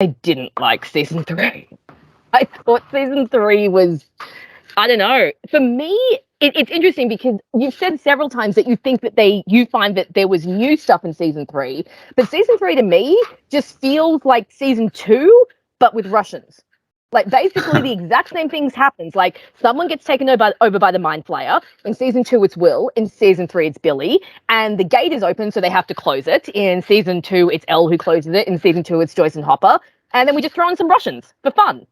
I didn't like season 3. I thought season 3 was, I don't know. For me, it's interesting because you've said several times that you think that you find that there was new stuff in season 3, but season 3 to me just feels like season 2, but with Russians. Like, basically the exact same things happens. Like, someone gets taken over by the Mind Flayer. In season 2, it's Will. In season 3, it's Billy. And the gate is open, so they have to close it. In season 2, it's Elle who closes it. In season 2, it's Joyce and Hopper. And then we just throw in some Russians for fun.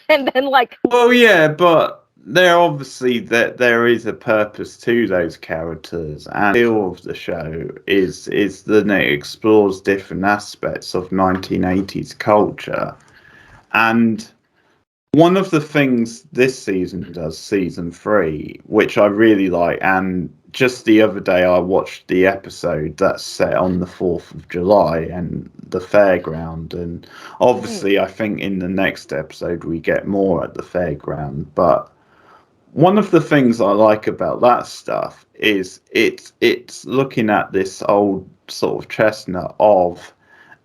And then, like... Well, yeah, but there obviously there is a purpose to those characters, and the appeal of the show is that it explores different aspects of 1980s culture. And one of the things this season does, season 3, which I really like, and just the other day I watched the episode that's set on the 4th of July and the fairground, and obviously I think in the next episode we get more at the fairground, but one of the things I like about that stuff is it's looking at this old sort of chestnut of,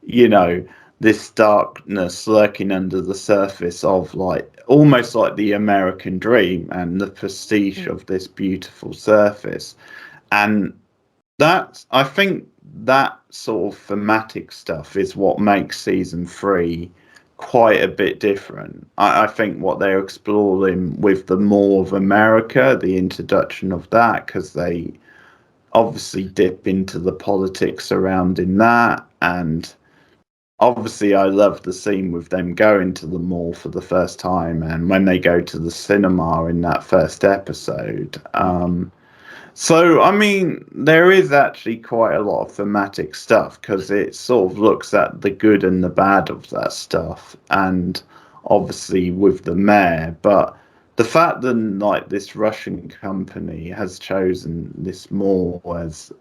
you know, this darkness lurking under the surface of, like, almost like the American dream and the prestige of this beautiful surface. And I think that sort of thematic stuff is what makes season 3 quite a bit different. I think what they're exploring with the Mall of America, the introduction of that, because they obviously dip into the politics surrounding that, and obviously I love the scene with them going to the mall for the first time and when they go to the cinema in that first episode. So, I mean, there is actually quite a lot of thematic stuff because it sort of looks at the good and the bad of that stuff, and obviously with the mayor. But the fact that, like, this Russian company has chosen this mall as,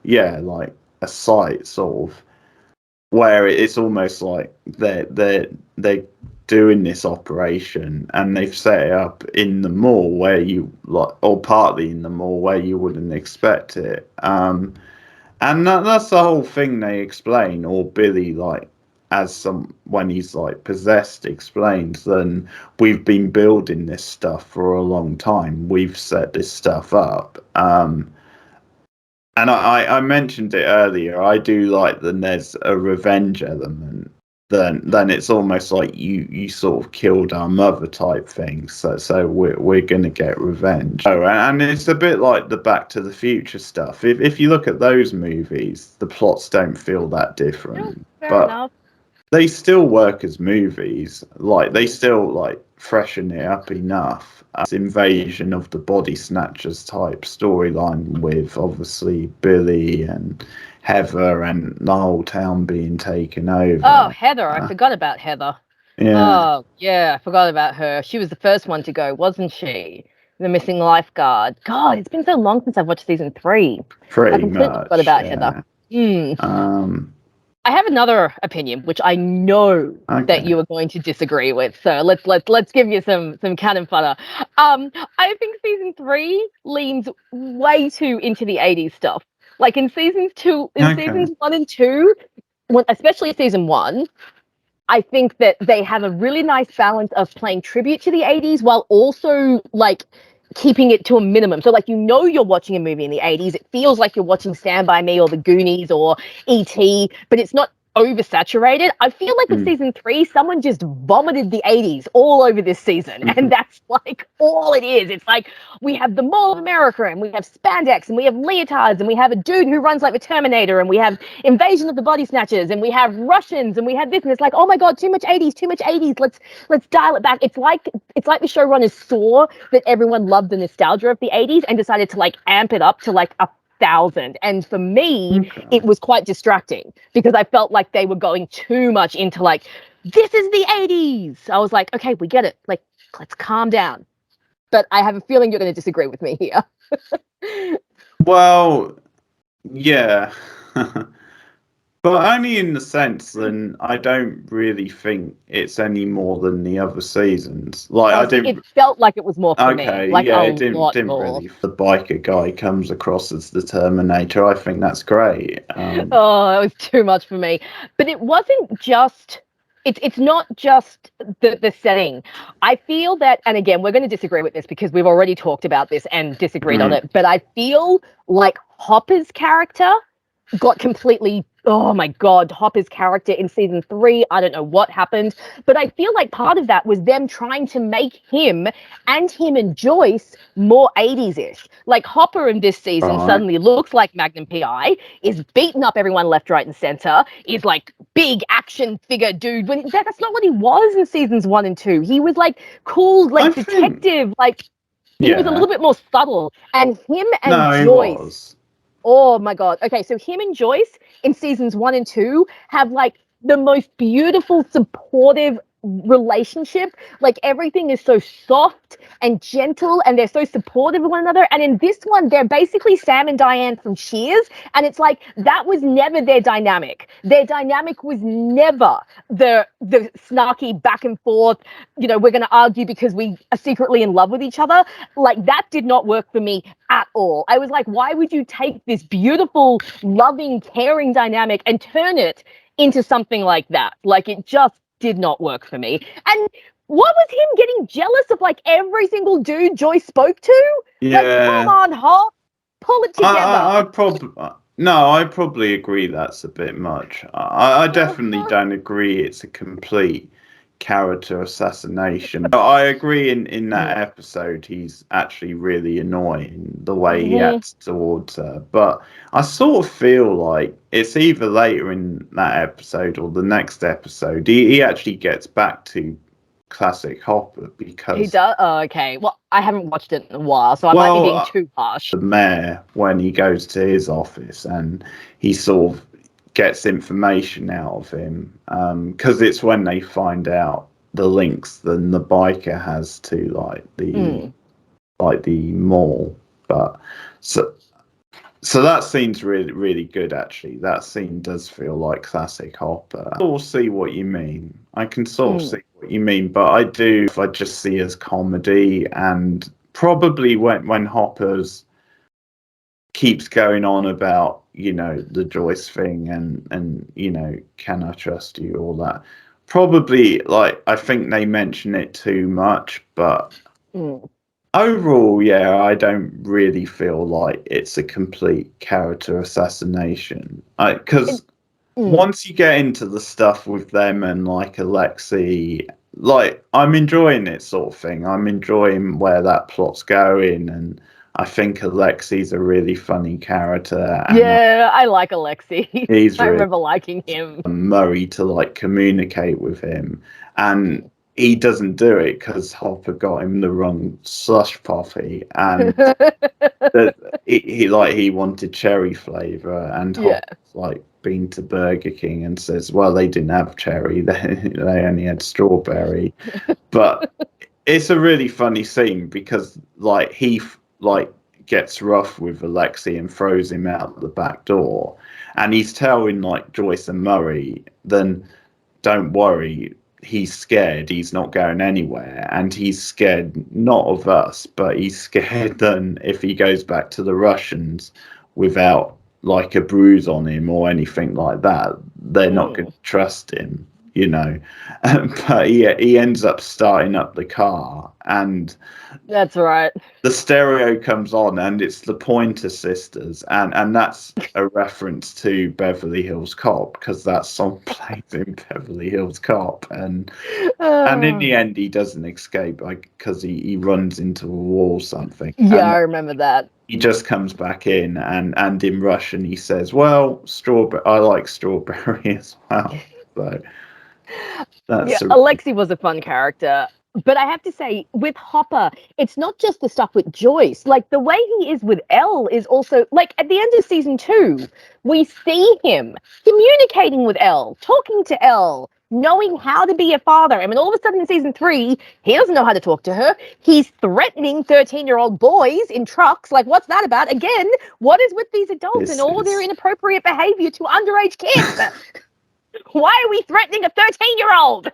like a site sort of where it's almost like they're doing this operation and they've set it up in the mall where you like, or partly in the mall where you wouldn't expect it. And that's the whole thing they explain, or Billy, like, when he's like possessed, explains, then we've been building this stuff for a long time. We've set this stuff up. And I mentioned it earlier. I do like that there's a revenge element. Then it's almost like you sort of killed our mother type thing. So we're gonna get revenge. Oh, and it's a bit like the Back to the Future stuff. If you look at those movies, the plots don't feel that different. Fair but enough. They still work as movies. Like, they still, like, freshen it up enough. Invasion of the Body Snatchers type storyline with obviously Billy and Heather and the whole town being taken over. Oh, Heather. I forgot about Heather. Yeah. Oh, yeah, I forgot about her. She was the first one to go, wasn't she? The missing lifeguard. God, it's been so long since I've watched season 3. Pretty I completely much. forgot about Yeah. Heather. I have another opinion, which I know that you are going to disagree with. So let's give you some cannon fodder. I think season 3 leans way too into the 80s stuff. Like in seasons 1 and 2, especially season 1, I think that they have a really nice balance of playing tribute to the 80s while also, like, keeping it to a minimum. So, like, you're watching a movie in the 80s. It feels like you're watching Stand By Me or The Goonies or E.T., but it's not oversaturated. I feel like with season 3, someone just vomited the 80s all over this season. And that's, like, all it is. It's like, we have the Mall of America, and we have spandex, and we have leotards, and we have a dude who runs like the Terminator, and we have Invasion of the Body Snatchers, and we have Russians, and we have this, and it's like, oh my God, too much 80s. Let's dial it back. It's like the showrunners saw that everyone loved the nostalgia of the 80s and decided to, like, amp it up to like 1,000. And for me, it was quite distracting because I felt like they were going too much into, like, this is the 80s. I was like, okay, we get it. Like, let's calm down. But I have a feeling you're going to disagree with me here. Well, yeah. But only in the sense that I don't really think it's any more than the other seasons. Like, it felt like it was more for me. Like, yeah, it didn't more. really. The biker guy comes across as the Terminator. I think that's great. Oh, that was too much for me. But it wasn't just it's not just the setting. I feel that, and again, we're going to disagree with this because we've already talked about this and disagreed on it, but I feel like Hopper's character got completely, oh my god, Hopper's character in season 3, I don't know what happened, but I feel like part of that was them trying to make him and Joyce more 80s-ish. Like Hopper in this season suddenly looks like Magnum PI, is beating up everyone left, right, and center, is like big action figure dude. When that's not what he was in seasons 1 and 2. He was like cool, like detective, like he was a little bit more subtle. And him and Joyce. Oh my god. Okay, so him and Joyce in seasons 1 and 2 have like the most beautiful, supportive relationship. Like everything is so soft and gentle and they're so supportive of one another. And in this one, they're basically Sam and Diane from Cheers. And it's like that was never their dynamic. Their dynamic was never the snarky back and forth, you know, we're gonna argue because we are secretly in love with each other. Like that did not work for me at all. I was like, why would you take this beautiful, loving, caring dynamic and turn it into something like that? Like it just did not work for me. And what was him getting jealous of like every single dude Joyce spoke to? Yeah. Like, come on, Hop, pull it together. I probably agree that's a bit much. I definitely don't agree it's a complete character assassination. I agree in that episode he's actually really annoying the way he acts towards her, but I sort of feel like it's either later in that episode or the next episode he actually gets back to classic Hopper because he does. Oh, okay. Well, I haven't watched it in a while, so I might be being too harsh. The mayor, when he goes to his office and he sort of gets information out of him, because it's when they find out the links that the biker has to like the mall. But so that scene's really, really good, actually. That scene does feel like classic Hopper. I will see what you mean. I can sort of see what you mean, but I just see as comedy, and probably when Hopper's keeps going on about, you know, the Joyce thing and you know, can I trust you, all that. Probably, like, I think they mention it too much, but overall, yeah, I don't really feel like it's a complete character assassination. Because once you get into the stuff with them and like Alexei, like I'm enjoying it, sort of thing. I'm enjoying where that plot's going, and I think Alexei's a really funny character. And yeah, I like Alexei. I remember liking him. Murray to like communicate with him, and he doesn't do it because Hopper got him the wrong slush puffy, and he wanted cherry flavor, and Hopper's like been to Burger King and says, well, they didn't have cherry, they only had strawberry. But it's a really funny scene because like he like gets rough with Alexei and throws him out the back door, and he's telling like Joyce and Murray, then don't worry, he's scared, he's not going anywhere, and he's scared not of us, but he's scared that if he goes back to the Russians without like a bruise on him or anything like that, they're not going to trust him, you know. But he ends up starting up the car, and that's right, the stereo comes on and it's the Pointer Sisters, and that's a reference to Beverly Hills Cop, because that song plays in Beverly Hills Cop, and in the end he doesn't escape because he runs into a wall or something. Yeah, I remember that. He just comes back in, and in Russian he says, well, I like strawberry as well. So that's Alexei was a fun character. But I have to say, with Hopper, it's not just the stuff with Joyce. Like, the way he is with Elle is also, like, at the end of season 2, we see him communicating with Elle, talking to Elle, knowing how to be a father. I mean, all of a sudden in season 3, he doesn't know how to talk to her. He's threatening 13-year-old boys in trucks. Like, what's that about? Again, what is with these adults and all their inappropriate behavior to underage kids? Why are we threatening a 13-year-old?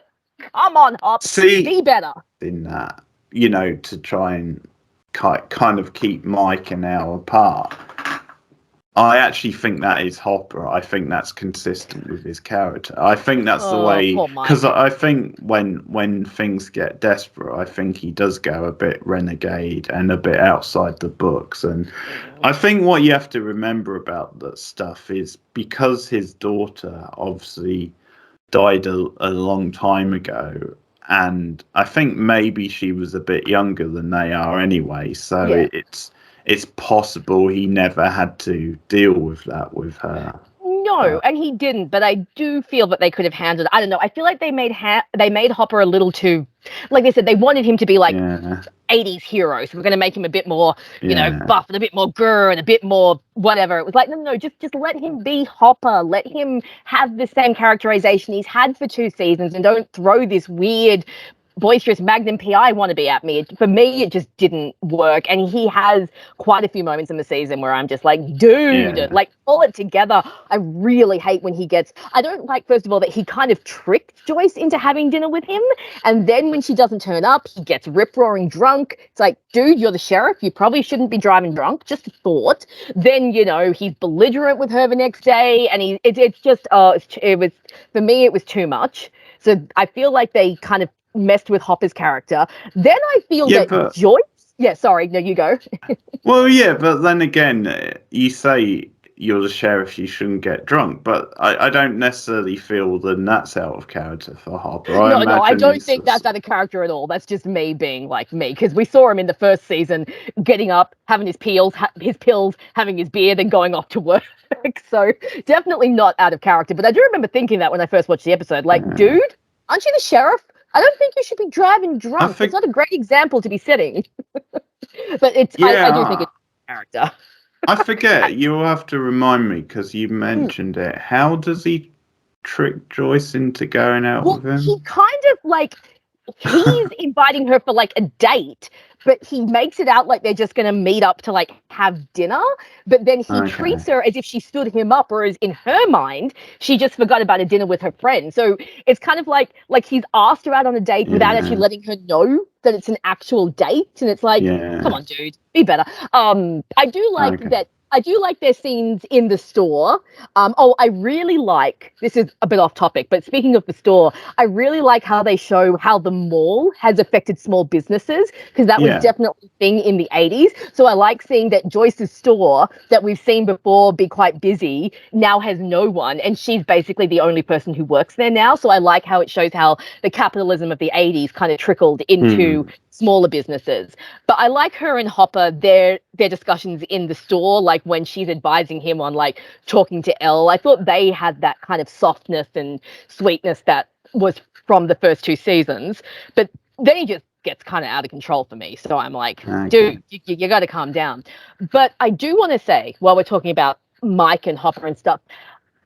Come on, Hop. Be better. In that, you know, to try and kind of keep Mike and Elle apart. I actually think that is Hopper. I think that's consistent with his character. I think that's the way, poor Mike. because I think when things get desperate, I think he does go a bit renegade and a bit outside the books. And I think what you have to remember about that stuff is because his daughter obviously died a long time ago, and I think maybe she was a bit younger than they are anyway. So it's possible he never had to deal with that with her. No, and he didn't. But I do feel that they could have handled. I don't know. I feel like they made Hopper a little too, like they said, they wanted him to be like 80s hero. So we're going to make him a bit more, you know, buff and a bit more grr and a bit more whatever. It was like, no, just let him be Hopper. Let him have the same characterization he's had for 2 seasons, and don't throw this weird boisterous Magnum PI wannabe at me. For me, it just didn't work. And he has quite a few moments in the season where I'm just like, dude, like, pull it together. I really hate when he gets, I don't like, first of all, that he kind of tricked Joyce into having dinner with him. And then when she doesn't turn up, he gets rip-roaring drunk. It's like, dude, you're the sheriff. You probably shouldn't be driving drunk. Just a thought. Then, you know, he's belligerent with her the next day. And it's just, it was, for me, it was too much. So I feel like they kind of messed with Hopper's character. Then I feel that Joyce... Yeah, sorry. No, you go. Well, yeah, but then again, you say you're the sheriff, you shouldn't get drunk, but I don't necessarily feel that that's out of character for Hopper. No, I don't think that's out of character at all. That's just me being like me, because we saw him in the first season getting up, having his pills, having his beer, then going off to work. So definitely not out of character. But I do remember thinking that when I first watched the episode, like, dude, aren't you the sheriff? I don't think you should be driving drunk. It's not a great example to be setting. But it's, I do think it's character. I forget. You'll have to remind me because you mentioned it. How does he trick Joyce into going out with him? He kind of like, he's inviting her for like a date, but he makes it out like they're just going to meet up to like have dinner. But then he treats her as if she stood him up, whereas in her mind, she just forgot about a dinner with her friend. So it's kind of like he's asked her out on a date without actually letting her know that it's an actual date. And it's like, come on, dude, be better. I do like that. I do like their scenes in the store. I really like, this is a bit off topic, but speaking of the store, I really like how they show how the mall has affected small businesses, because that was definitely a thing in the 80s. So I like seeing that Joyce's store that we've seen before be quite busy now has no one, and she's basically the only person who works there now. So I like how it shows how the capitalism of the 80s kind of trickled into smaller businesses. But I like her and Hopper, their discussions in the store, like when she's advising him on like talking to Elle. I thought they had that kind of softness and sweetness that was from the first 2 seasons. But then he just gets kind of out of control for me. So I'm like, dude, you got to calm down. But I do want to say, while we're talking about Mike and Hopper and stuff,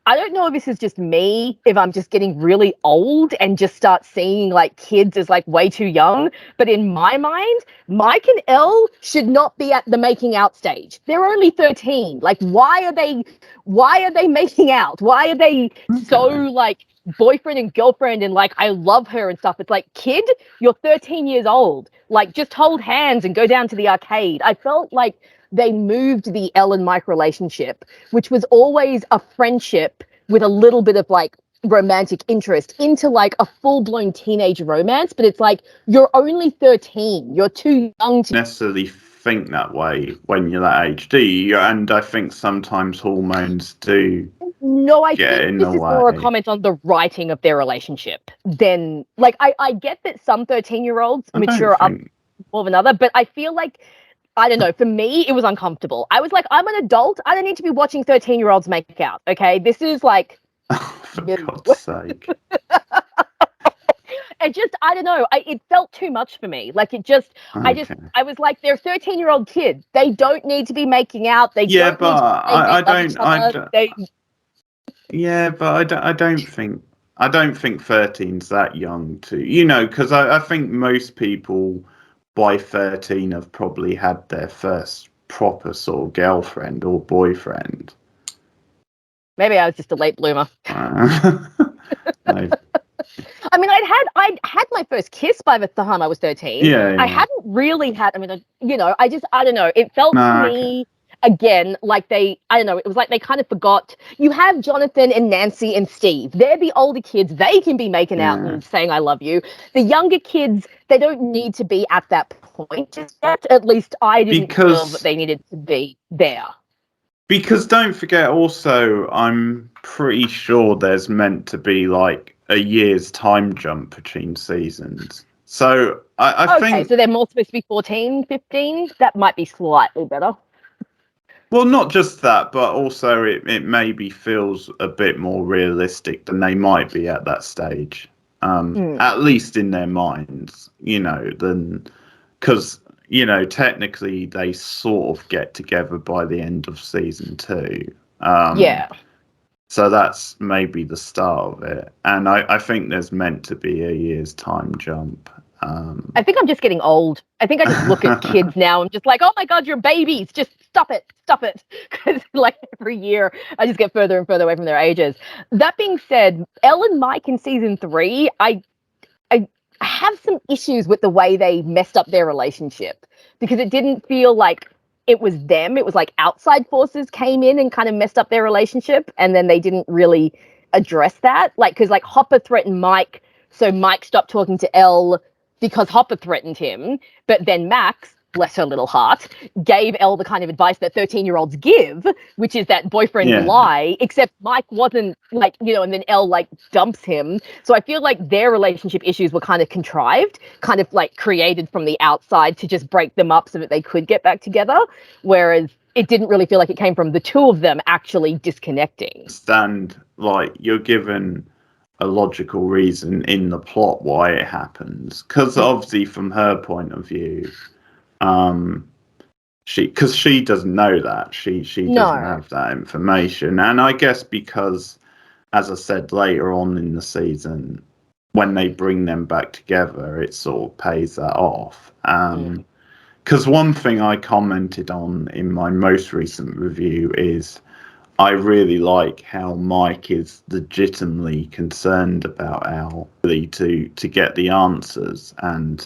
I don't know if this is just me, if I'm just getting really old and just start seeing like kids as like way too young. But in my mind, Mike and Elle should not be at the making out stage. They're only 13. Like, why are they making out? Why are they so like boyfriend and girlfriend and like, I love her and stuff? It's like, kid, you're 13 years old. Like, just hold hands and go down to the arcade. I felt like they moved the Elle and Mike relationship, which was always a friendship with a little bit of like romantic interest, into like a full-blown teenage romance. But it's like, you're only 13. You're too young to necessarily think that way when you're that age, do you? And I think sometimes hormones do. No, I think this is more a comment on the writing of their relationship than like, I get that some 13-year-olds mature up more than other, but I feel like, I don't know, for me, it was uncomfortable. I was like, I'm an adult. I don't need to be watching 13-year-olds make out, okay? This is like... for God's sake. It just, I don't know, it felt too much for me. Like, it just, I was like, they're 13-year-old kids. They don't need to be making out. They don't but I don't think 13's that young to, you know, because I think most people by 13 have probably had their first proper sort of girlfriend or boyfriend. Maybe I was just a late bloomer. No. I mean, I'd had my first kiss by the time I was 13. Yeah. I hadn't really had, I mean, you know, I don't know. It felt to me again, like I don't know, it was like they kind of forgot. You have Jonathan and Nancy and Steve. They're the older kids. They can be making out and saying, I love you. The younger kids, they don't need to be at that point just yet. At least I didn't feel that they needed to be there. Because don't forget also, I'm pretty sure there's meant to be like a year's time jump between seasons. So I think... Okay, so they're more supposed to be 14, 15? That might be slightly better. Well, not just that, but also it maybe feels a bit more realistic than they might be at that stage. At least in their minds, because technically they sort of get together by the end of season 2. So that's maybe the start of it, and I think there's meant to be a year's time jump. I think I'm just getting old. I think I just look at kids now and just like, oh my God, you're babies. Just stop it. Because like every year I just get further and further away from their ages. That being said, Elle and Mike in season 3, I have some issues with the way they messed up their relationship, because it didn't feel like it was them. It was like outside forces came in and kind of messed up their relationship, and then they didn't really address that. Like, because like Hopper threatened Mike, so Mike stopped talking to Elle because Hopper threatened him, but then Max, bless her little heart, gave Elle the kind of advice that 13-year-olds give, which is that boyfriend lie, except Mike wasn't like, and then Elle like dumps him. So I feel like their relationship issues were kind of contrived, kind of like created from the outside to just break them up so that they could get back together. Whereas it didn't really feel like it came from the two of them actually disconnecting. Like you're given a logical reason in the plot why it happens, because obviously from her point of view, she doesn't know that she doesn't have that information, and I guess because, as I said, later on in the season when they bring them back together, it sort of pays that off. Because one thing I commented on in my most recent review is I really like how Mike is legitimately concerned about Al, really to get the answers, and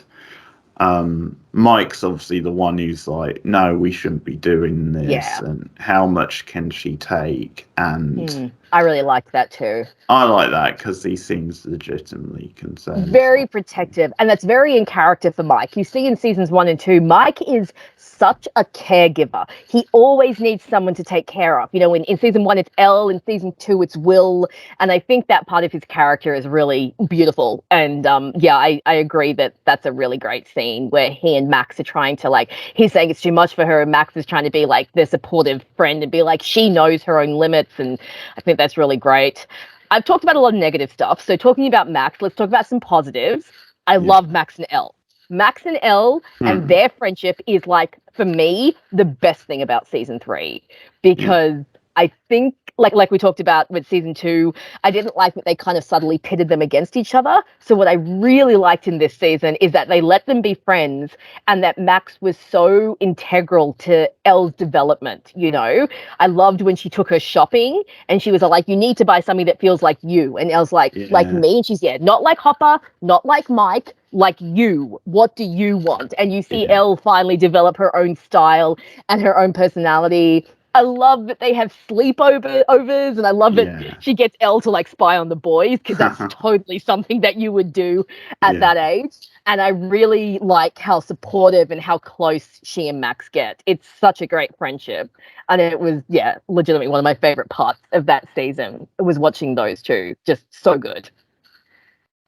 Mike's obviously the one who's like, no, we shouldn't be doing this, and how much can she take? And I really liked that too. I like that because he seems legitimately concerned. Very protective, and that's very in character for Mike. You see in seasons 1 and 2, Mike is such a caregiver. He always needs someone to take care of. In season 1 it's Elle, in season 2 it's Will, and I think that part of his character is really beautiful. And I agree that that's a really great scene where he and Max are trying to, like, he's saying it's too much for her, and Max is trying to be like the supportive friend and be like, she knows her own limits, and I think that's really great. I've talked about a lot of negative stuff, so talking about Max, let's talk about some positives. I love Max and Elle. Max and Elle and their friendship is, like, for me, the best thing about season 3, because I think, like we talked about with season 2, I didn't like that they kind of subtly pitted them against each other. So what I really liked in this season is that they let them be friends, and that Max was so integral to Elle's development. I loved when she took her shopping and she was like, you need to buy something that feels like you. And Elle's like me? And she's, not like Hopper, not like Mike, like you. What do you want? And you see Elle finally develop her own style and her own personality. I love that they have sleepovers, and I love that she gets Elle to, like, spy on the boys, because that's totally something that you would do at that age. And I really like how supportive and how close she and Max get. It's such a great friendship. And it was, legitimately one of my favorite parts of that season. It was watching those two. Just so good.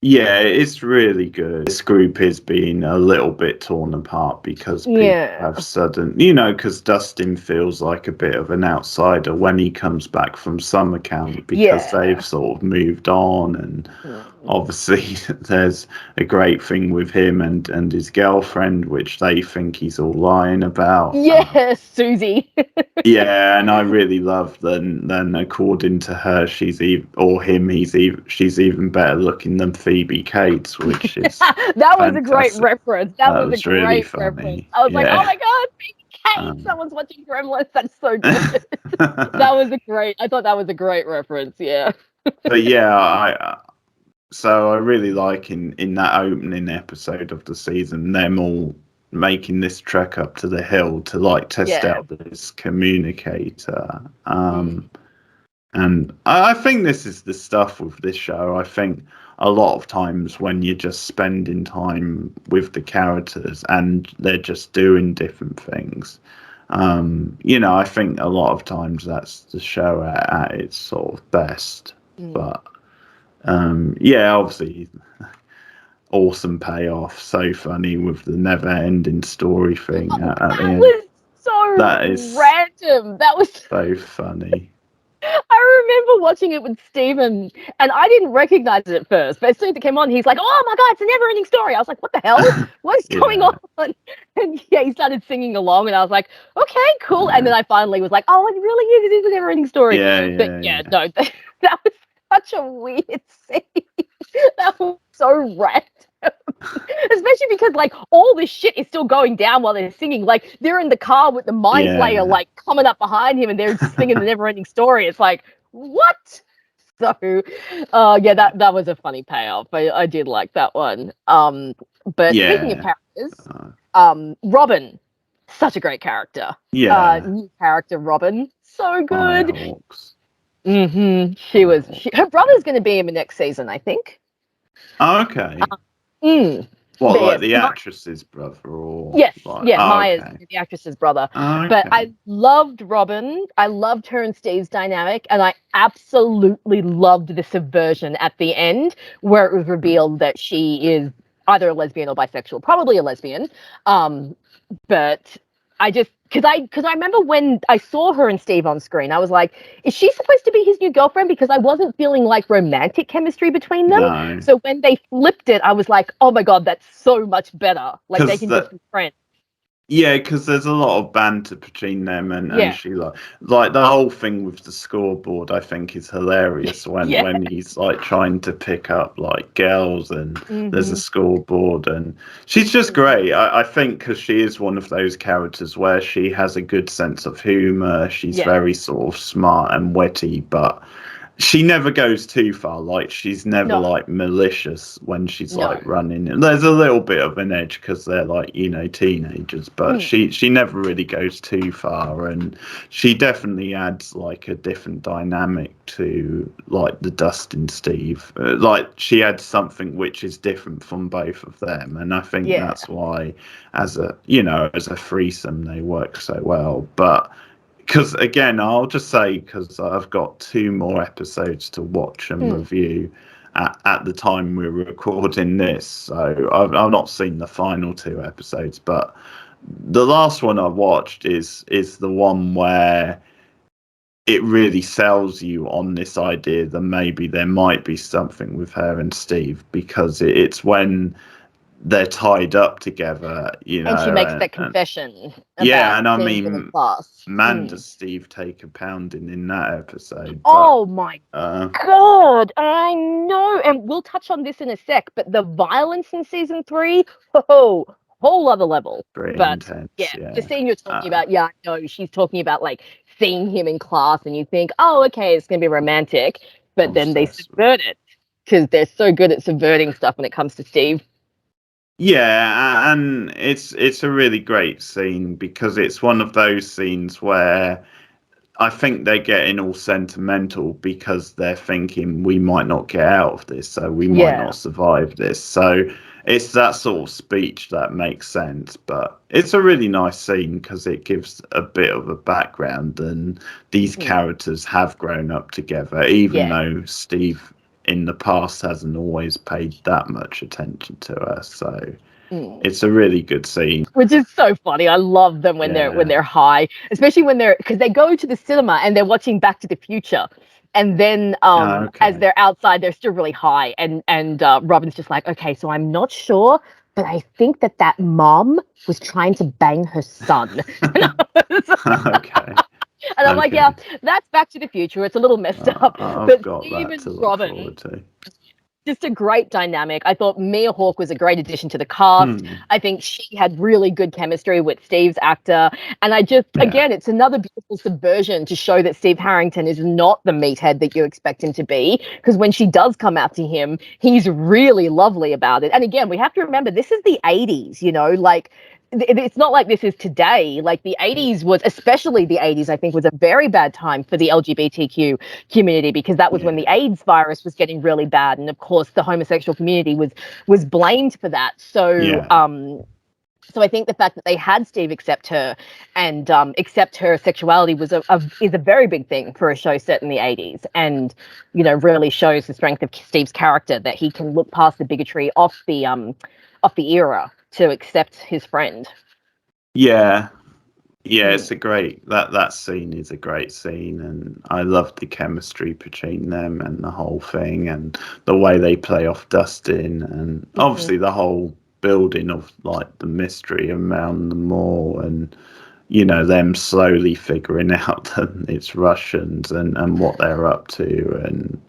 Yeah, it's really good. This group is being a little bit torn apart because people have sudden, because Dustin feels like a bit of an outsider when he comes back from summer camp, because they've sort of moved on, and obviously there's a great thing with him and his girlfriend, which they think he's all lying about. Yes, Susie. And I really love then according to her, she's even better looking than Phoebe Cates, which is that was a great reference. That was a great really reference. I was like, oh my God, Phoebe Cates! Someone's watching Gremlins. That's so good. I thought that was a great reference. Yeah. But so I really like in that opening episode of the season them all making this trek up to the hill to like test out this communicator. And I think this is the stuff with this show. I think a lot of times when you're just spending time with the characters and they're just doing different things, I think a lot of times that's the show at its sort of best. But obviously, awesome payoff, so funny with the never-ending story thing. Was so random. That was so funny. I remember watching it with Steven, and I didn't recognize it at first, but as soon as it came on, he's like, oh my God, it's a never-ending story. I was like, what the hell? What is going on? And he started singing along, and I was like, okay, cool. And then I finally was like, oh, it really is. It is a never-ending story. No, that was such a weird scene. That was so random. Especially because like all this shit is still going down while they're singing. Like they're in the car with the mind flayer like coming up behind him and they're singing the never ending story. It's like, what? So that was a funny payoff. I did like that one. But speaking of characters, Robin, such a great character. New character Robin. So good. Her brother's gonna be in the next season, I think. Okay. What, like the actress's brother, or Maya's the actress's brother. But I loved Robin. I loved her and Steve's dynamic, and I absolutely loved the subversion at the end, where it was revealed that she is either a lesbian or bisexual, probably a lesbian. But I just because I remember when I saw her and Steve on screen, I was like, is she supposed to be his new girlfriend? Because I wasn't feeling like romantic chemistry between them. No. So when they flipped it, I was like, oh my God, that's so much better. Like they can just be friends. Yeah, because there's a lot of banter between them, and she like the whole thing with the scoreboard. I think is hilarious when he's like trying to pick up like girls, and there's a scoreboard, and she's just great. I think because she is one of those characters where she has a good sense of humor. She's very sort of smart and witty, but she never goes too far. Like she's never like malicious when she's like running. And there's a little bit of an edge because they're like teenagers, but she never really goes too far, and she definitely adds like a different dynamic to like the Dustin Steve. Like she adds something which is different from both of them, and I think that's why as a threesome they work so well. But because again, I'll just say, because I've got 2 more episodes to watch and review at the time we're recording this, so I've not seen the final 2 episodes, but the last one I watched is the one where it really sells you on this idea that maybe there might be something with her and Steve, because it's when they're tied up together, and she makes that confession. And I mean, man, does Steve take a pounding in that episode? Oh my God, I know, and we'll touch on this in a sec. But the violence in season 3, whole other level. Pretty intense. The scene you're talking about, I know she's talking about like seeing him in class, and you think, oh, okay, it's gonna be romantic, but then they subvert it because they're so good at subverting stuff when it comes to Steve. Yeah, and it's a really great scene because it's one of those scenes where I think they're getting all sentimental because they're thinking we might not get out of this, so we might not survive this. So it's that sort of speech that makes sense, but it's a really nice scene because it gives a bit of a background, and these characters have grown up together, even though Steve in the past hasn't always paid that much attention to her. So it's a really good scene, which is so funny. I love them when they're high, especially because they go to the cinema and they're watching Back to the Future, and then as they're outside they're still really high, and Robin's just like, okay, so I'm not sure, but I think that mom was trying to bang her son. Okay. And I'm like, yeah, that's Back to the Future. It's a little messed up. But even Robin, just a great dynamic. I thought Mia Hawke was a great addition to the cast. I think she had really good chemistry with Steve's actor. And I just, again, it's another beautiful subversion to show that Steve Harrington is not the meathead that you expect him to be. Because when she does come out to him, he's really lovely about it. And again, we have to remember, this is the 80s, like, it's not like this is today. Like the 80s was, especially the 80s, I think, was a very bad time for the LGBTQ community, because that was when the AIDS virus was getting really bad, and of course the homosexual community was blamed for that. So so I think the fact that they had Steve accept her and accept her sexuality was is a very big thing for a show set in the 80s, and really shows the strength of Steve's character, that he can look past the bigotry of the era to accept his friend. Yeah, it's a great that scene is a great scene, and I love the chemistry between them and the whole thing, and the way they play off Dustin, and obviously the whole building of like the mystery around them all, and them slowly figuring out that it's Russians and what they're up to. And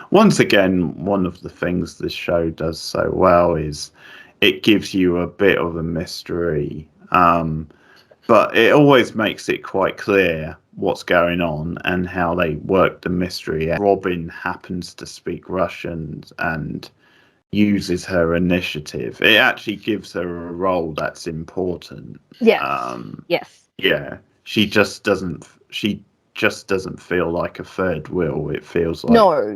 once again, one of the things this show does so well is it gives you a bit of a mystery, but it always makes it quite clear what's going on and how they work the mystery. Robin happens to speak Russian and uses her initiative. It actually gives her a role that's important. Yes. Yes. Yeah. She just doesn't feel like a third wheel. It feels like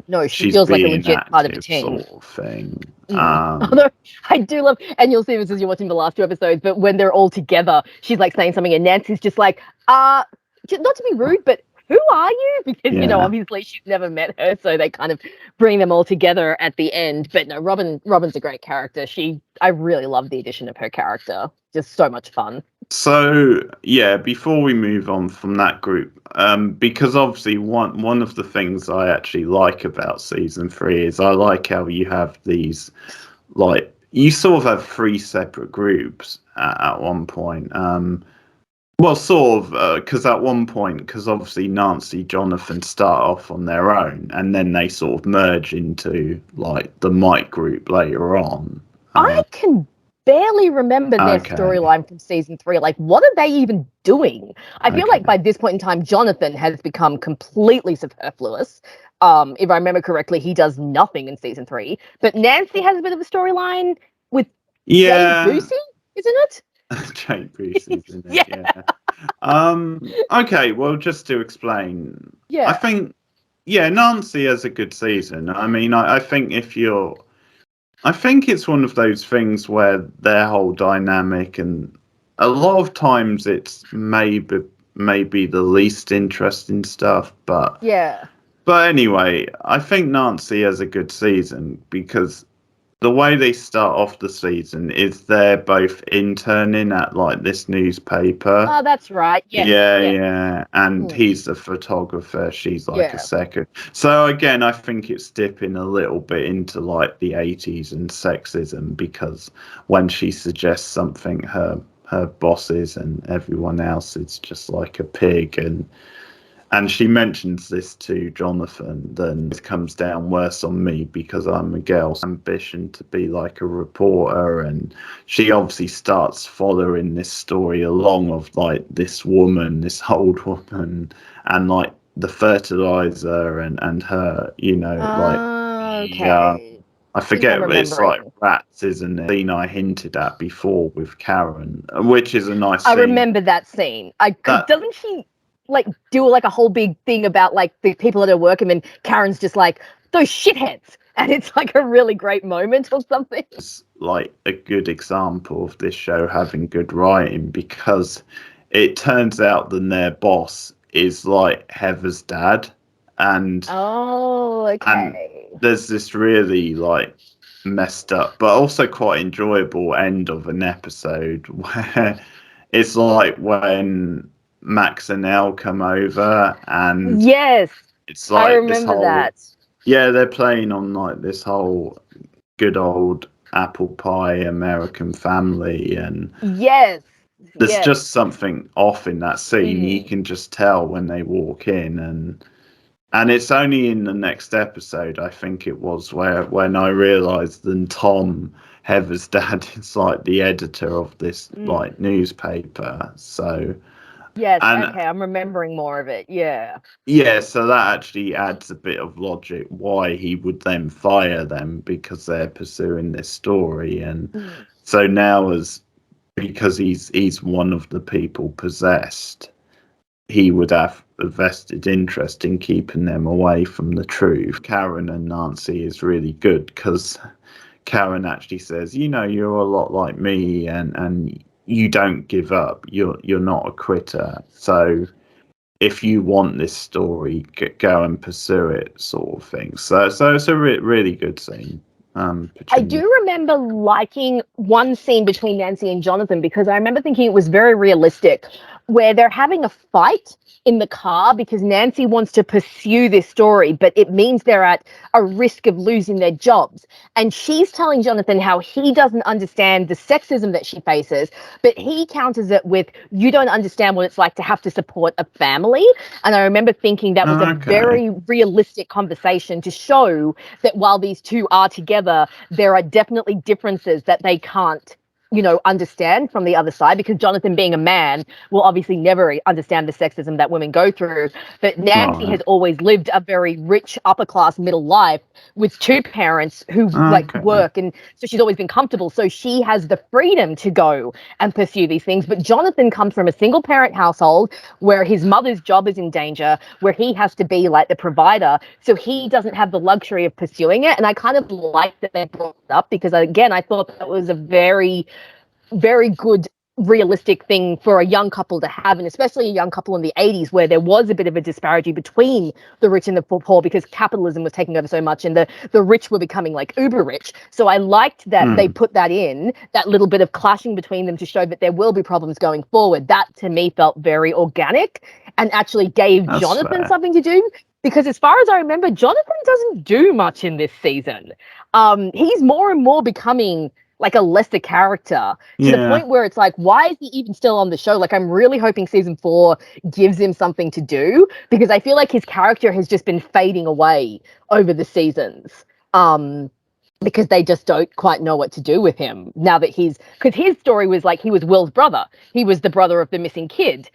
no, she feels like a legit part of the team, sort of thing. Although I do love, and you'll see this as you're watching the last 2 episodes, but when they're all together, she's like saying something, and Nancy's just like, not to be rude, but who are you? Because obviously she's never met her, so they kind of bring them all together at the end. But no, Robin's a great character. I really love the addition of her character. Just so much fun. So before we move on from that group, because obviously one of the things I actually like about season 3 is I like how you have these, like, you sort of have 3 separate groups at one point. Well, sort of, because at one point, because obviously Nancy, Jonathan start off on their own, and then they sort of merge into like the Mike group later on. I can barely remember their storyline from season 3. Like, what are they even doing? I feel like by this point in time, Jonathan has become completely superfluous. If I remember correctly, he does nothing in season 3. But Nancy has a bit of a storyline with Jay Busey, isn't it? Jay Busey, isn't it? Okay, well, just to explain, I think, Nancy has a good season. I mean, I think I think it's one of those things where their whole dynamic, and a lot of times it's maybe the least interesting stuff, but anyway, I think Nancy has a good season because the way they start off the season is they're both interning at like this newspaper. Oh, that's right. Yeah. And he's the photographer. She's like a second. So again, I think it's dipping a little bit into like the 80s and sexism, because when she suggests something, her bosses and everyone else is just like a pig, and she mentions this to Jonathan, then it comes down worse on me because I'm a girl's ambition to be like a reporter. And she obviously starts following this story along of like this woman, this old woman, and like the fertilizer and her, I forget, it's like rats, isn't it? Scene I hinted at before with Karen, which is a nice scene. I remember that scene. Doesn't she like do like a whole big thing about like the people at her work, and then Karen's just like, those shitheads, and it's like a really great moment or something. It's like a good example of this show having good writing, because it turns out that their boss is like Heather's dad, and and there's this really like messed up but also quite enjoyable end of an episode where it's like when Max and Elle come over, and it's like I remember that. Yeah, they're playing on like this whole good old apple pie American family, and there's just something off in that scene. You can just tell when they walk in, and it's only in the next episode, I think it was, when I realised that Tom, Heather's dad, is like the editor of this like newspaper. So I'm remembering more of it. So that actually adds a bit of logic why he would then fire them, because they're pursuing this story. And so now, as because he's one of the people possessed, he would have a vested interest in keeping them away from the truth. Karen and Nancy is really good because Karen actually says, you're a lot like me, and you don't give up. You're not a quitter. So if you want this story, go and pursue it, sort of thing. So it's a really good scene. I do remember liking one scene between Nancy and Jonathan because I remember thinking it was very realistic, where they're having a fight in the car because Nancy wants to pursue this story, but it means they're at a risk of losing their jobs. And she's telling Jonathan how he doesn't understand the sexism that she faces, but he counters it with, you don't understand what it's like to have to support a family. And I remember thinking that was a very realistic conversation to show that while these two are together, there are definitely differences that they can't understand from the other side, because Jonathan, being a man, will obviously never understand the sexism that women go through. But Nancy has always lived a very rich, upper class, middle life with two parents who work, and so she's always been comfortable. So she has the freedom to go and pursue these things. But Jonathan comes from a single parent household where his mother's job is in danger, where he has to be like the provider. So he doesn't have the luxury of pursuing it. And I kind of like that they brought it up, because again, I thought that was a very good realistic thing for a young couple to have, and especially a young couple in the 80s where there was a bit of a disparity between the rich and the poor because capitalism was taking over so much and the rich were becoming like uber rich. So I liked that they put that in, that little bit of clashing between them to show that there will be problems going forward. That to me felt very organic and actually gave Jonathan something to do, because as far as I remember, Jonathan doesn't do much in this season. He's more and more becoming like a lesser character to the point where it's like, why is he even still on the show? Like, I'm really hoping season 4 gives him something to do, because I feel like his character has just been fading away over the seasons. Because they just don't quite know what to do with him now that because his story was like, he was Will's brother. He was the brother of the missing kid.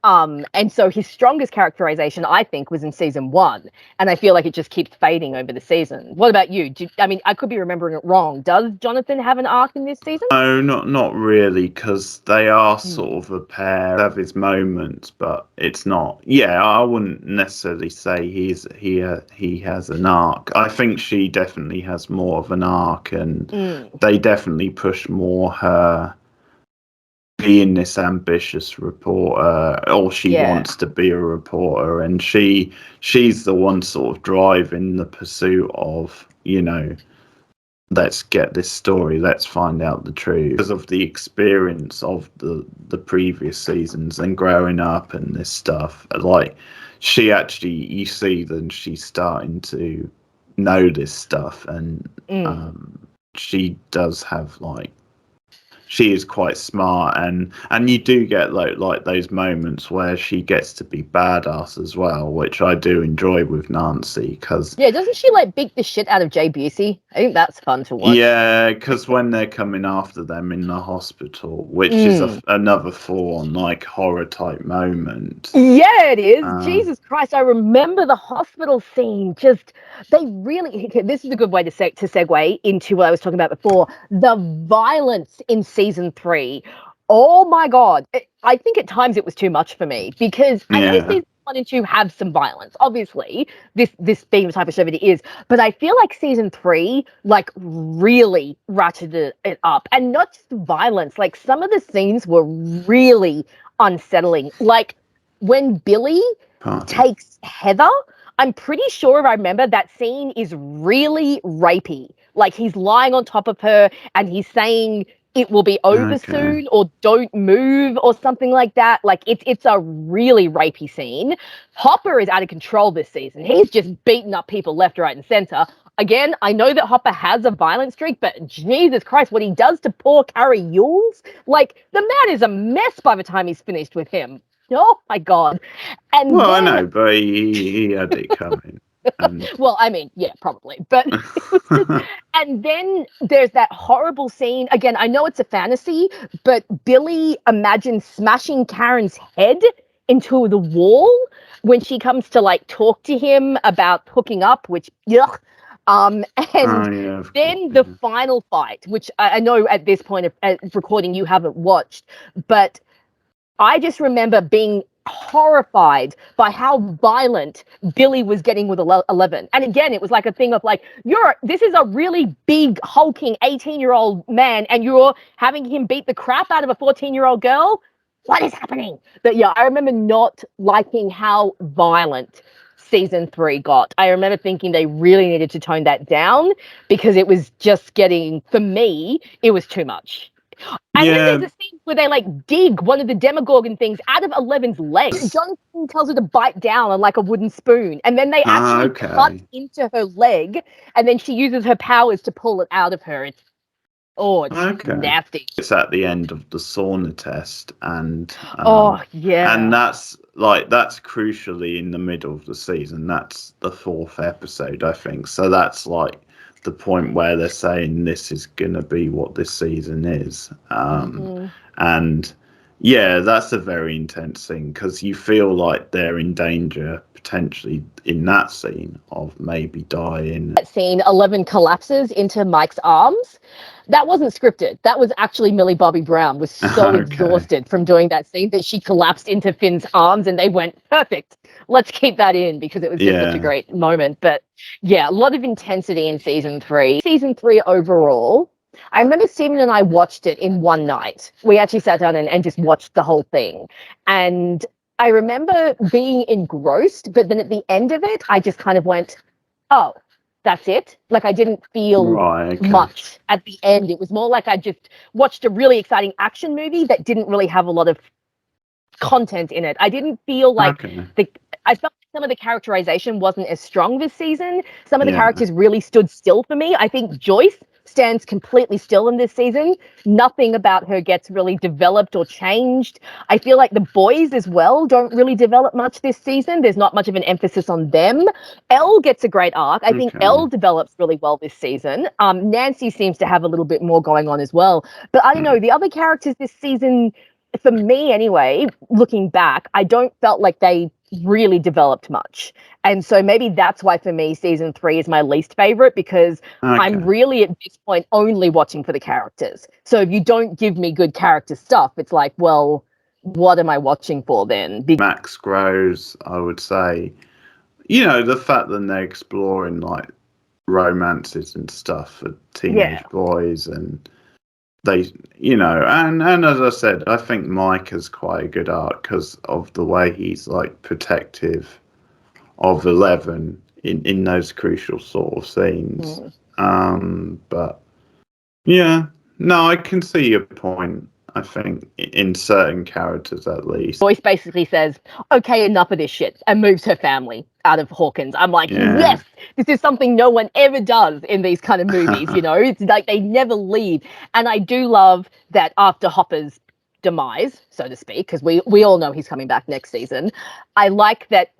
And so his strongest characterization, I think, was in season 1. And I feel like it just keeps fading over the season. What about you? I could be remembering it wrong. Does Jonathan have an arc in this season? No, not really, because they are sort of a pair, have his moments, but it's not. Yeah, I wouldn't necessarily say he has an arc. I think she definitely has more of an arc, and they definitely push more her being this ambitious reporter, or she wants to be a reporter, and she's the one sort of driving the pursuit of, let's get this story, let's find out the truth, because of the experience of the previous seasons and growing up and this stuff. Like, she actually, you see that she's starting to know this stuff, and she does have she is quite smart, and you do get like those moments where she gets to be badass as well, which I do enjoy with Nancy, because doesn't she beat the shit out of Jay Busey? I think that's fun to watch. Yeah, because when they're coming after them in the hospital, which is another full-on horror type moment. Yeah, it is. Jesus Christ, I remember the hospital scene. Just they really. This is a good way to segue into what I was talking about before. The violence in season 3. Oh my God! I think at times it was too much for me, because I know season 1 and 2 have some violence. Obviously, this being the type of show that it is, but I feel like season 3 really ratcheted it up, and not just violence. Like, some of the scenes were really unsettling. Like when Billy takes Heather. I'm pretty sure I remember that scene is really rapey. Like, he's lying on top of her and he's saying it will be over soon, or don't move, or something like that. Like, it's a really rapey scene. Hopper is out of control this season. He's just beating up people left, right, and center. Again, I know that Hopper has a violent streak, but Jesus Christ, what he does to poor Carrie Yules, the man is a mess by the time he's finished with him. Oh my God. And I know, but he had it coming. Well, I mean, yeah, probably. But and then there's that horrible scene. Again, I know it's a fantasy, but Billy imagines smashing Karen's head into the wall when she comes to talk to him about hooking up, which, yuck. And yeah, then the final fight, which I know at this point of recording you haven't watched, but I just remember being horrified by how violent Billy was getting with 11. And again, it was like a thing of like, this is a really big, hulking 18-year-old man, and you're having him beat the crap out of a 14-year-old girl? What is happening? But yeah, I remember not liking how violent season 3 got. I remember thinking they really needed to tone that down because it was just getting, for me, it was too much. And then there's a scene where they like dig one of the Demogorgon things out of 11's legs. Jonathan tells her to bite down on like a wooden spoon, and then they actually cut into her leg, and then she uses her powers to pull it out of her. It's nasty. It's at the end of the sauna test, and and that's crucially in the middle of the season. That's the 4th episode, I think. So that's like the point where they're saying this is gonna be what this season is, and yeah, that's a very intense thing because you feel like they're in danger potentially in that scene of maybe dying. That scene, 11 collapses into Mike's arms. That wasn't scripted. That was actually Millie Bobby Brown was so exhausted from doing that scene that she collapsed into Finn's arms, and they went, perfect, let's keep that in because it was just such a great moment. But yeah, a lot of intensity in season 3. Season 3 overall, I remember Stephen and I watched it in one night. We actually sat down and just watched the whole thing. And I remember being engrossed, but then at the end of it, I just kind of went, oh, that's it. Like I didn't feel much at the end. It was more like I just watched a really exciting action movie that didn't really have a lot of content in it. I didn't feel like I felt like some of the characterization wasn't as strong this season. Some of the characters really stood still for me. I think Joyce stands completely still in this season. Nothing about her gets really developed or changed. I feel like the boys as well don't really develop much this season. There's not much of an emphasis on them. Elle gets a great arc. I think Elle develops really well this season. Nancy seems to have a little bit more going on as well. But I don't know, the other characters this season, for me anyway, looking back, I don't felt like they really developed much. And so maybe that's why for me season 3 is my least favorite, because I'm really at this point only watching for the characters. So if you don't give me good character stuff, it's like, well, what am I watching for then? Max grows, I would say. You know, the fact that they're exploring like romances and stuff for teenage boys, and they, you know, and as I said, I think Mike has quite a good arc because of the way he's like protective of 11 in those crucial sort of scenes. But yeah, no, I can see your point. I think in certain characters at least. Joyce basically says, okay, enough of this shit, and moves her family out of Hawkins. I'm like, yes, this is something no one ever does in these kind of movies, you know? It's like they never leave. And I do love that after Hopper's demise, so to speak, because we all know he's coming back next season, I like that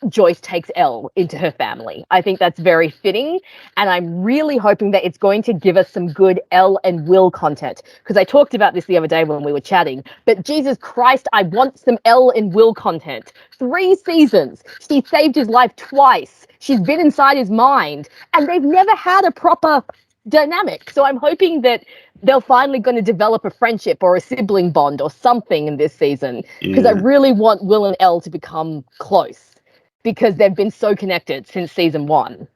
Joyce takes Elle into her family. I think that's very fitting, and I'm really hoping that it's going to give us some good Elle and Will content, because I talked about this the other day when we were chatting, but Jesus Christ, I want some Elle and Will content. 3 seasons. She saved his life twice. She's been inside his mind, and they've never had a proper dynamic. So I'm hoping that they're finally going to develop a friendship or a sibling bond or something in this season, because I really want Will and Elle to become close, because they've been so connected since season 1.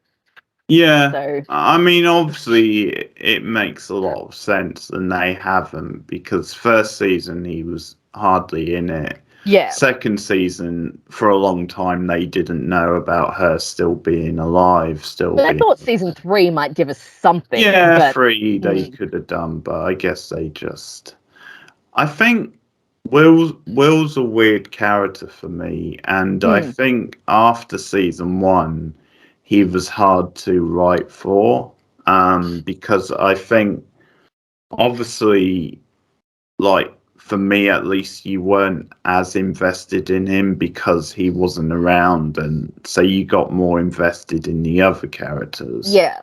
Yeah, so, I mean, obviously it makes a lot of sense, and they haven't, because first season he was hardly in it. Yeah. Second season, for a long time, they didn't know about her still being alive. I thought season 3 might give us something. Yeah, but 3 they could have done, but I guess they just. I think Will's a weird character for me, and I think after season 1, he was hard to write for, because I think, obviously, like, for me at least, you weren't as invested in him because he wasn't around, and so you got more invested in the other characters. Yeah.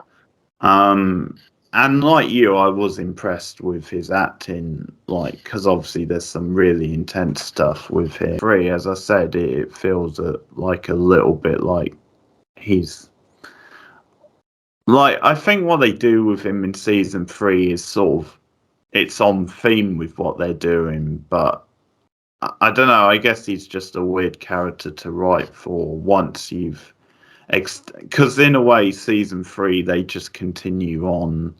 And like you, I was impressed with his acting, like, because obviously there's some really intense stuff with him. 3, as I said, it feels like a little bit like he's Like, I think what they do with him in season 3 is sort of, it's on theme with what they're doing, but I don't know. I guess he's just a weird character to write for once you've, because in a way, season 3 they just continue on.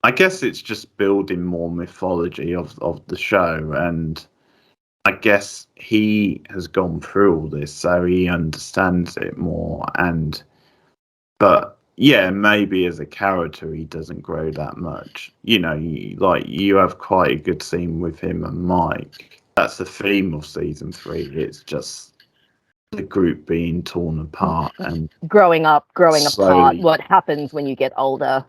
I guess it's just building more mythology of the show, and I guess he has gone through all this, so he understands it more. But yeah, maybe as a character he doesn't grow that much. You know, you have quite a good scene with him and Mike. That's the theme of season 3. It's just the group being torn apart and growing apart. slowly, What happens when you get older?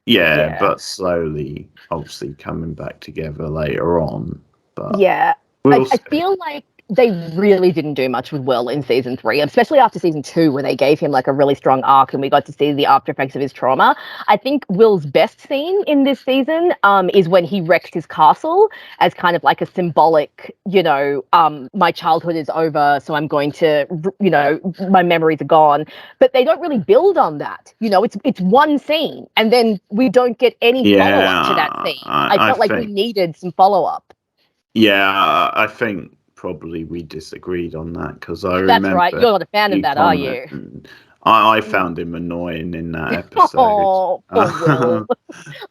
yeah, but slowly, obviously coming back together later on. But I feel like they really didn't do much with Will in season 3, especially after season 2, where they gave him like a really strong arc and we got to see the after effects of his trauma. I think Will's best scene in this season is when he wrecked his castle as kind of like a symbolic, my childhood is over, so I'm going to, my memories are gone. But they don't really build on that. It's one scene, and then we don't get any follow-up to that scene. I felt like we needed some follow-up. Yeah, I think probably we disagreed on that, because I remember. That's right. You're not a fan of that, are you? I found him annoying in that episode. Oh, poor Will.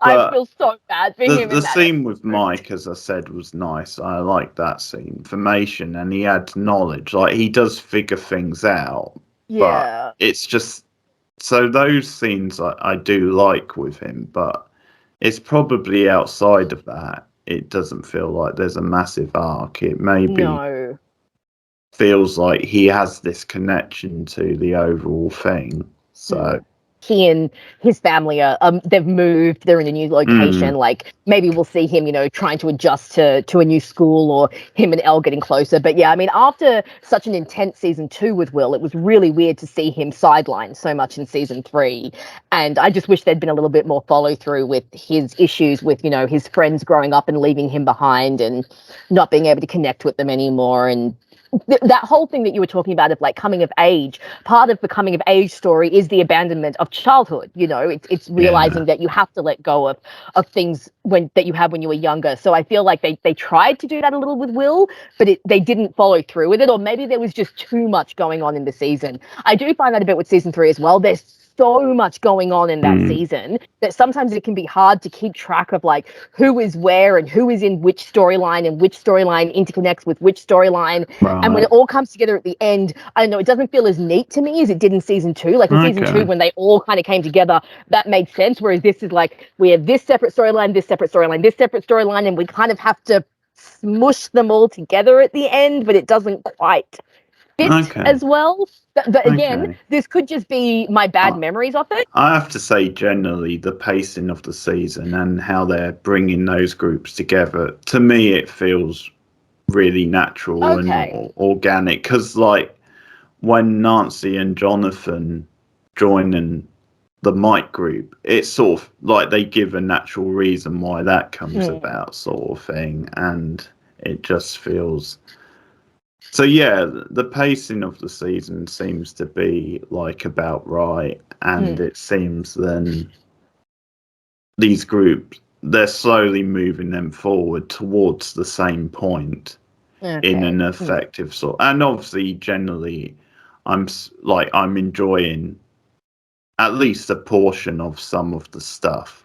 I feel so bad for him. The scene with Mike, as I said, was nice. I like that scene. Information, and he adds knowledge. Like, he does figure things out. Yeah. But it's just, so those scenes I do like with him, but it's probably outside of that. It doesn't feel like there's a massive arc. It maybe feels like he has this connection to the overall thing. So he and his family are they've moved, they're in a new location. Like, maybe we'll see him, trying to adjust to a new school, or him and Elle getting closer. But yeah, I mean, after such an intense season 2 with Will, it was really weird to see him sidelined so much in season 3. And I just wish there'd been a little bit more follow through with his issues with, his friends growing up and leaving him behind and not being able to connect with them anymore. And that whole thing that you were talking about of like coming of age, part of the coming of age story is the abandonment of childhood. It's realizing that you have to let go of things that you had when you were younger. So I feel like they tried to do that a little with Will, but they didn't follow through with it, or maybe there was just too much going on in the season. I do find that a bit with season 3 as well. There's so much going on in that season that sometimes it can be hard to keep track of like who is where and who is in which storyline and which storyline interconnects with which storyline. Right. And when it all comes together at the end, I don't know, it doesn't feel as neat to me as it did in season 2. Like in season 2, when they all kind of came together, that made sense. Whereas this is like, we have this separate storyline, this separate storyline, this separate storyline, and we kind of have to smush them all together at the end, but it doesn't quite fit as well. But again, this could just be my bad memories of it. I have to say, generally, the pacing of the season and how they're bringing those groups together, to me, it feels really natural and organic. Because, like, when Nancy and Jonathan join the Mike group, it's sort of like they give a natural reason why that comes about, sort of thing. And it just feels... So yeah, the pacing of the season seems to be like about right, and it seems then these groups, they're slowly moving them forward towards the same point in an effective sort. And obviously, generally, I'm enjoying at least a portion of some of the stuff.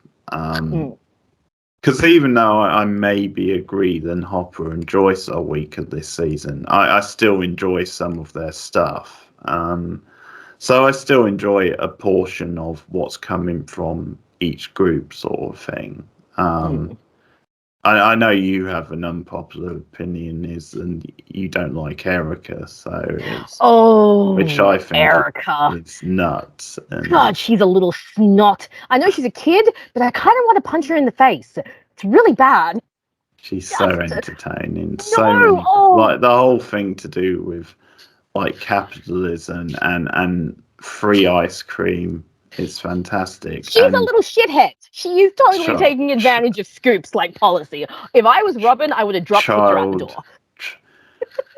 Because even though I maybe agree that Hopper and Joyce are weaker this season, I still enjoy some of their stuff. So I still enjoy a portion of what's coming from each group, sort of thing. I know you have an unpopular opinion, and you don't like Erica, so which I think Erica is nuts. God, she's a little snot. I know she's a kid, but I kind of want to punch her in the face. It's really bad. She's so entertaining. Like the whole thing to do with like capitalism and free ice cream is fantastic. She's a little shithead. She is totally taking advantage of Scoop's like policy. If I was Robin, I would have dropped her out the door.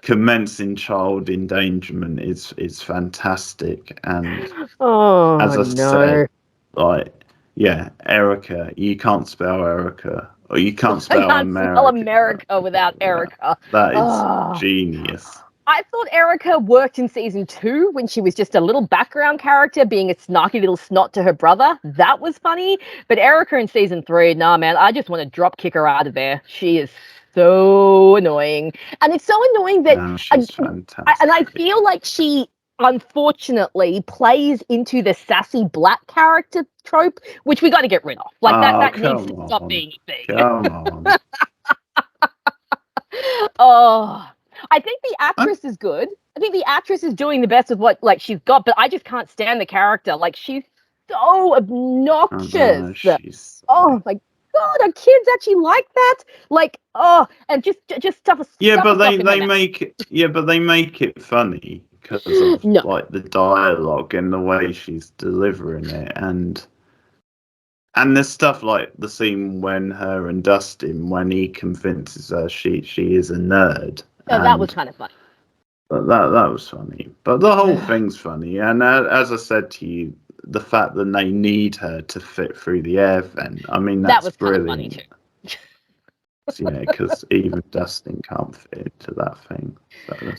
Commencing child endangerment is fantastic, and as I said, Erica. You can't spell Erica, or you can't spell I can't America. spell America without Erica. That is genius. I thought Erica worked in season 2 when she was just a little background character being a snarky little snot to her brother. That was funny. But Erica in season 3, nah, man, I just want to drop kick her out of there. She is so annoying. And it's so annoying that... she's fantastic. And I feel like she, unfortunately, plays into the sassy black character trope, which we got to get rid of. Like, that needs to stop being a thing. Come on. Oh... I think the actress is good. I think the actress is doing the best with what she's got, but I just can't stand the character. Like, she's so obnoxious. Oh my god, are kids actually like that? Like, and just stuff. But they make it funny because of like the dialogue and the way she's delivering it, and there's stuff like the scene when her and Dustin, when he convinces her she is a nerd. Oh, that was kind of funny. That was funny. But the whole thing's funny. And as I said to you, the fact that they need her to fit through the air vent, I mean, that's brilliant. That was kind of funny too. Because even Dustin can't fit into that thing.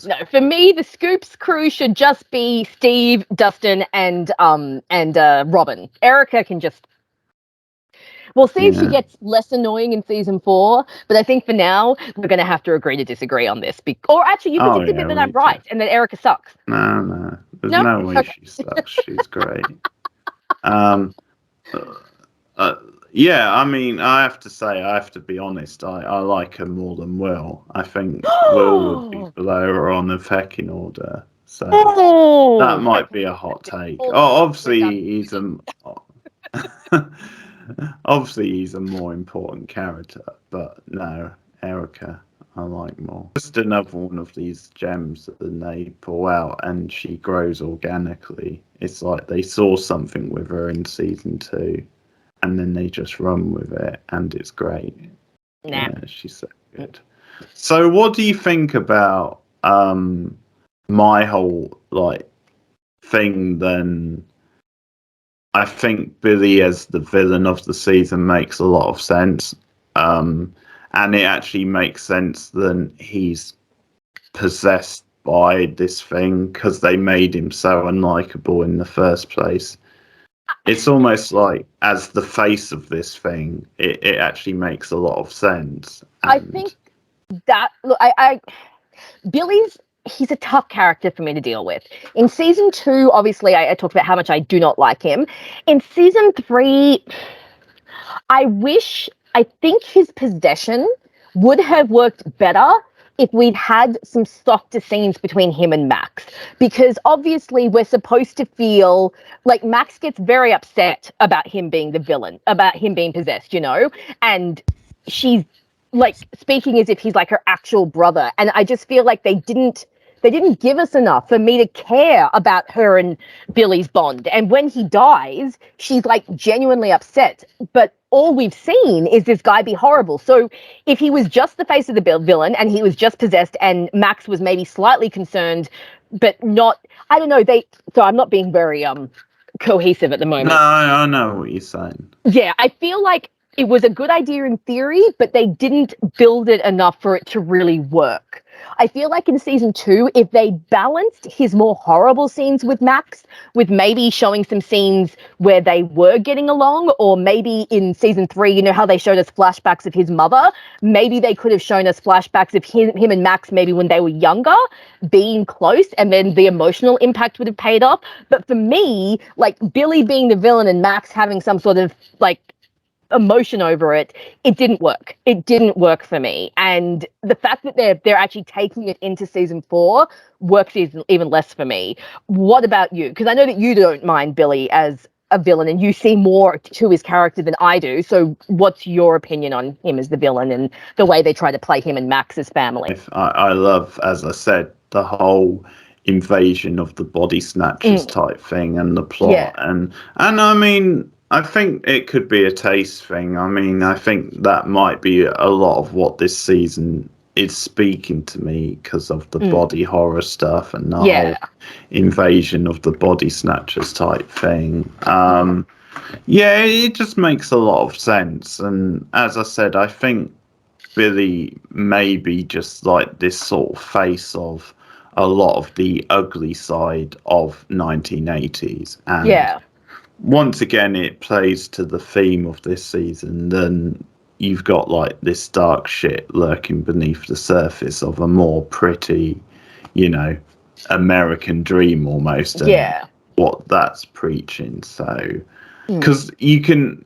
No, for me, the Scoops crew should just be Steve, Dustin, and Robin. Erica can just... We'll see if she gets less annoying in season 4, but I think for now we're going to have to agree to disagree on this. Or actually, you could think that I'm right, and that Erica sucks. No, there's no way she sucks. She's great. I mean, I have to be honest. I like her more than Will. I think Will would be below her on the pecking order. So that might be a hot take. Obviously he's a more important character, but no, Erica I like more. Just another one of these gems that they pull out and she grows organically. It's like they saw something with her in season 2 and then they just run with it and it's great. Yeah, she's so good. So what do you think about my whole thing then? I think Billy as the villain of the season makes a lot of sense. And it actually makes sense that he's possessed by this thing because they made him so unlikable in the first place. It's almost like as the face of this thing, it actually makes a lot of sense. I think that... Look, Billy's... He's a tough character for me to deal with. In season 2, obviously, I talked about how much I do not like him. In season 3, I think his possession would have worked better if we'd had some softer scenes between him and Max. Because obviously we're supposed to feel like Max gets very upset about him being the villain, about him being possessed, and she's speaking as if he's like her actual brother. And I just feel like they didn't give us enough for me to care about her and Billy's bond. And when he dies, she's genuinely upset. But all we've seen is this guy be horrible. So if he was just the face of the villain and he was just possessed and Max was maybe slightly concerned, but not, I don't know, so I'm not being very cohesive at the moment. No, I know what you're saying. Yeah, I feel like it was a good idea in theory, but they didn't build it enough for it to really work. I feel like in season 2, if they balanced his more horrible scenes with Max, with maybe showing some scenes where they were getting along, or maybe in season 3, how they showed us flashbacks of his mother, maybe they could have shown us flashbacks of him and Max maybe when they were younger, being close, and then the emotional impact would have paid off. But for me, Billy being the villain and Max having some sort of emotion over it didn't work. It didn't work for me. And the fact that they're actually taking it into season 4 works even less for me. What about you? Because I know that you don't mind Billy as a villain and you see more to his character than I do. So what's your opinion on him as the villain and the way they try to play him and Max's family? I love, as I said, the whole invasion of the body snatchers type thing and the plot. Yeah. And I mean, I think it could be a taste thing. I mean, I think that might be a lot of what this season is speaking to me because of the body horror stuff and the whole invasion of the body snatchers type thing. Yeah, it just makes a lot of sense. And as I said, I think Billy may be just like this sort of face of a lot of the ugly side of 1980s. And once again, it plays to the theme of this season. Then you've got like this dark shit lurking beneath the surface of a more pretty, American dream almost. And what that's preaching. So, because you can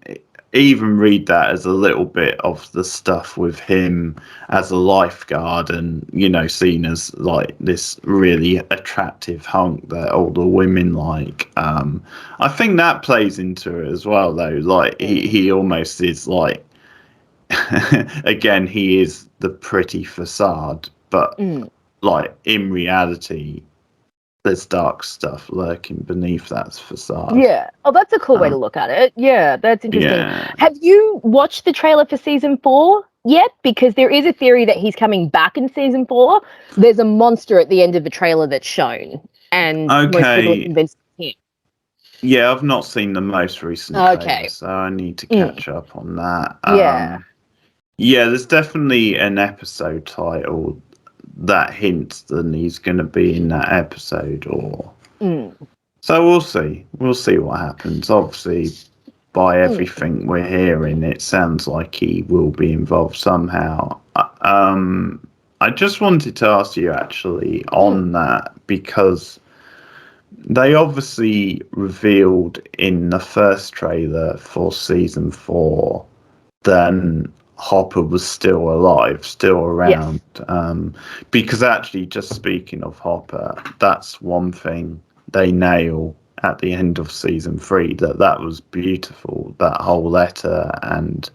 even read that as a little bit of the stuff with him as a lifeguard and, seen as like this really attractive hunk that all the women like. I think that plays into it as well, though. Like, he almost is like, again, he is the pretty facade, but like in reality, there's dark stuff lurking beneath that facade. Yeah. Oh, that's a cool way to look at it. Yeah, that's interesting. Yeah. Have you watched the trailer for season 4 yet? Because there is a theory that he's coming back in season 4. There's a monster at the end of the trailer that's shown, and most people are convinced him. Yeah, I've not seen the most recent trailer, so I need to catch up on that. Yeah, there's definitely an episode title that hints that he's going to be in that episode, or so we'll see what happens. Obviously, by everything we're hearing, it sounds like he will be involved somehow. I just wanted to ask you actually on that, because they obviously revealed in the first trailer for season 4 then Hopper was still alive, still around. Because actually, just speaking of Hopper, that's one thing they nail at the end of season 3, that was beautiful, that whole letter, and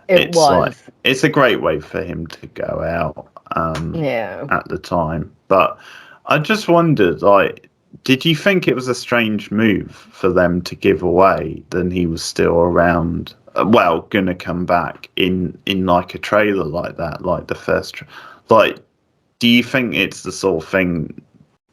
it's a great way for him to go out at the time. But I just wondered, like, did you think it was a strange move for them to give away that he was still around? Well, gonna come back in like a trailer like that, like the first. Like, do you think it's the sort of thing,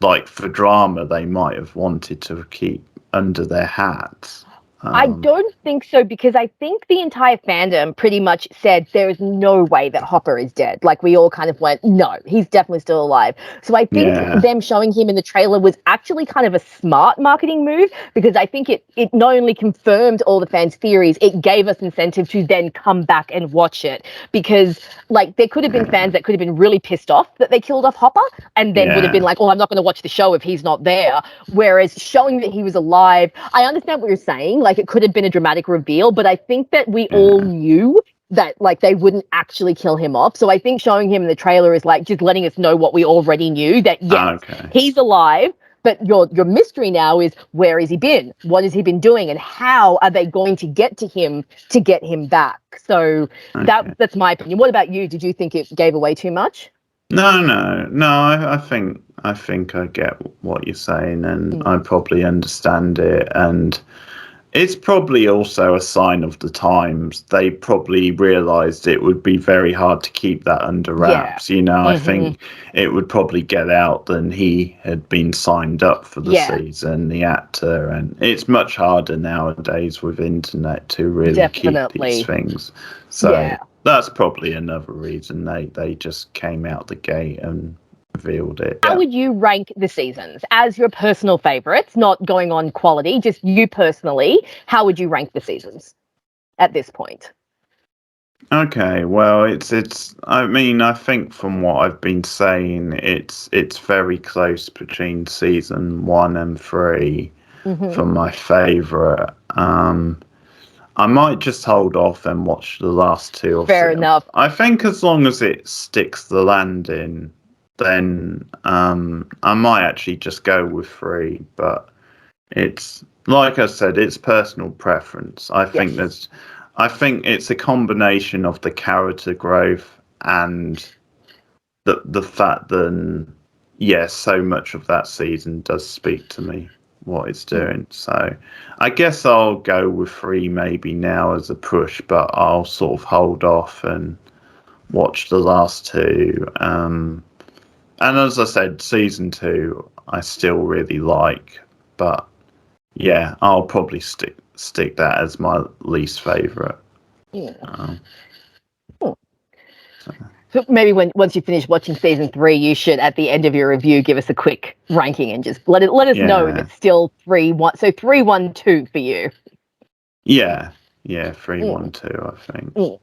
like for drama, they might have wanted to keep under their hats? I don't think so, because I think the entire fandom pretty much said there is no way that Hopper is dead. Like, we all kind of went, no, he's definitely still alive. So I think them showing him in the trailer was actually kind of a smart marketing move, because I think it not only confirmed all the fans' theories, it gave us incentive to then come back and watch it. Because, like, there could have been fans that could have been really pissed off that they killed off Hopper, and then would have been like, oh, I'm not going to watch the show if he's not there. Whereas showing that he was alive, I understand what you're saying. Like, it could have been a dramatic reveal, but I think that we all knew that, like, they wouldn't actually kill him off. So I think showing him in the trailer is like just letting us know what we already knew, that yes, he's alive. But your mystery now is, where has he been? What has he been doing? And how are they going to get to him to get him back? So that's my opinion. What about you? Did you think it gave away too much? No. I think I get what you're saying, and I probably understand it. And it's probably also a sign of the times. They probably realised it would be very hard to keep that under wraps. I think it would probably get out that he had been signed up for the season, the actor, and it's much harder nowadays with internet to really keep these things. So that's probably another reason they just came out the gate and revealed it. How would you rank the seasons as your personal favourites, not going on quality, just you personally? How would you rank the seasons at this point? Okay, well, it's. I mean, I think from what I've been saying, it's very close between season 1 and 3 for my favourite. I might just hold off and watch the last 2. Fair enough. I think as long as it sticks the landing, then I might actually just go with 3. But it's, like I said, it's personal preference. I think it's a combination of the character growth and the fact that so much of that season does speak to me, what it's doing. So I guess I'll go with 3 maybe now as a push, but I'll sort of hold off and watch the last 2. And as I said, season 2 I still really like, but yeah, I'll probably stick stick that as my least favourite. Yeah. So maybe once you finish watching season 3, you should, at the end of your review, give us a quick ranking and just let us know if it's still 3-1. So 3-1-2 for you. Yeah, 3-1-2, I think.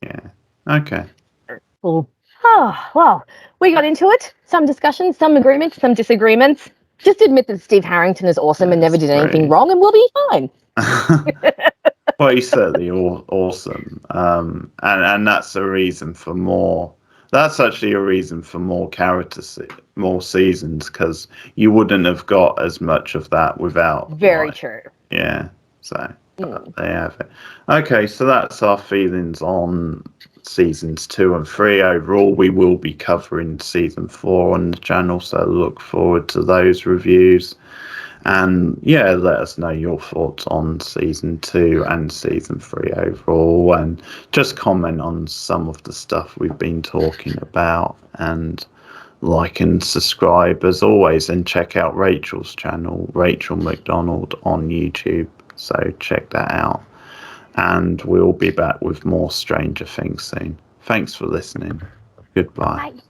Yeah. Okay. Cool. Oh, well, we got into it. Some discussions, some agreements, some disagreements. Just admit that Steve Harrington is awesome and never did anything wrong, and we'll be fine. Well, he's certainly awesome, and that's a reason for more. That's actually a reason for more more seasons, because you wouldn't have got as much of that without. Very true. Yeah, so they have it. Okay, so that's our feelings on seasons 2 and 3. Overall, we will be covering season 4 on the channel, so look forward to those reviews. And yeah, let us know your thoughts on season 2 and season 3 overall, and just comment on some of the stuff we've been talking about, and like and subscribe as always, and check out Rachel's channel, Rachel Macdonald, on YouTube. So check that out, and we'll be back with more Stranger Things soon. Thanks for listening. Goodbye. Bye.